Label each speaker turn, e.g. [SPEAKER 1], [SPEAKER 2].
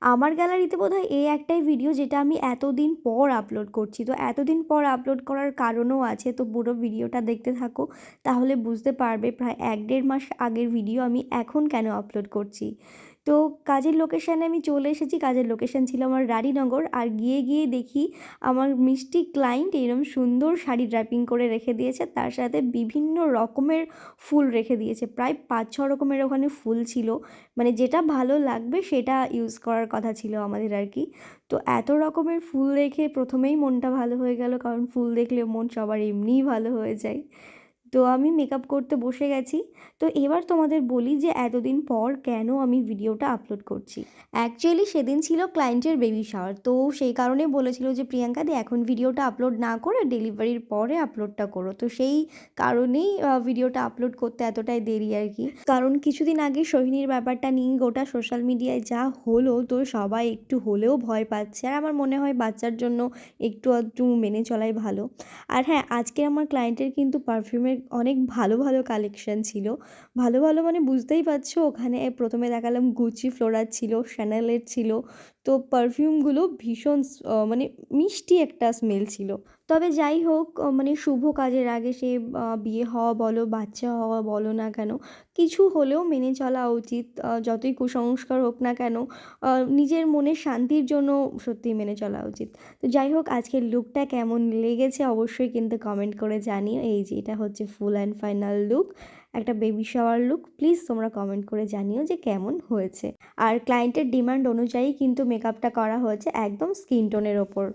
[SPEAKER 1] আমার গ্যালারিতে বোধহয় এই একটাই ভিডিও যেটা আমি এতদিন পর আপলোড করছি। তো এতদিন পর আপলোড করার কারণও আছে, তো পুরো ভিডিওটা দেখতে থাকো, তাহলে বুঝতে পারবে প্রায় 1-1.5 মাস আগের ভিডিও আমি এখন কেন আপলোড করছি। তো কাজের লোকেশানে আমি চলে এসেছি। কাজের লোকেশান ছিল আমার রানীনগর। আর গিয়ে দেখি আমার মিষ্টি ক্লায়েন্ট এরকম সুন্দর শাড়ি ড্র্যাপিং করে রেখে দিয়েছে, তার সাথে বিভিন্ন রকমের ফুল রেখে দিয়েছে। প্রায় 5-6 রকমের ওখানে ফুল ছিল, মানে যেটা ভালো লাগবে সেটা ইউজ করার কথা ছিল আমাদের আর কি। তো এত রকমের ফুল দেখে প্রথমেই মনটা ভালো হয়ে গেল, কারণ ফুল দেখলে মন সবার এমনিই ভালো হয়ে যায়। তো আমি মেকআপ করতে বসে গেছি। তো এবার তোমাদের বলি যে এতদিন পর কেন আমি ভিডিওটা আপলোড করছি। অ্যাকচুয়ালি সেদিন ছিল ক্লায়েন্টের বেবি শাওয়ার, তো সেই কারণে বলেছিল যে প্রিয়াঙ্কা দি এখন ভিডিওটা আপলোড না করে ডেলিভারির পরে আপলোডটা করো। তো সেই কারণেই ভিডিওটা আপলোড করতে এতটাই দেরি আর কি। কারণ কিছুদিন আগে সোহিনীর ব্যাপারটা নিয়ে গোটা সোশ্যাল মিডিয়ায় যা হলো, তো সবাই একটু হলেও ভয় পাচ্ছে। আর আমার মনে হয় বাচ্চার জন্য একটু আধটু মেনে চলাই ভালো। আর হ্যাঁ, আজকে আমার ক্লায়েন্টের কিন্তু পারফিউমের অনেক ভালো ভালো কালেকশান ছিল। ভালো ভালো মানে বুঝতেই পারছো, ওখানে প্রথমে দেখালাম গুচি ফ্লোরার ছিল, শ্যানেলের ছিল। তো পারফিউমগুলো ভীষণ মানে মিষ্টি একটা স্মেল ছিল। তবে যাই হোক, মানে শুভ কাজের আগে সে বিয়ে হওয়া বলো বাচ্চা হওয়া বলো না কেন, কিছু হলেও মেনে চলা উচিত। যতই কুসংস্কার হোক না কেন, নিজের মনের শান্তির জন্য সত্যিই মেনে চলা উচিত। তো যাই হোক, আজকের লুকটা কেমন লেগেছে অবশ্যই কিন্তু কমেন্ট করে জানিও। এই যে এটা হচ্ছে ফুল অ্যান্ড ফাইনাল লুক, একটা বেবি শাওয়ার লুক। প্লিজ তোমরা কমেন্ট করে জানিও যে কেমন হয়েছে। আর ক্লায়েন্টের ডিমান্ড অনুযায়ী কিন্তু মেকআপটা করা হয়েছে একদম স্কিন টোনের ওপর।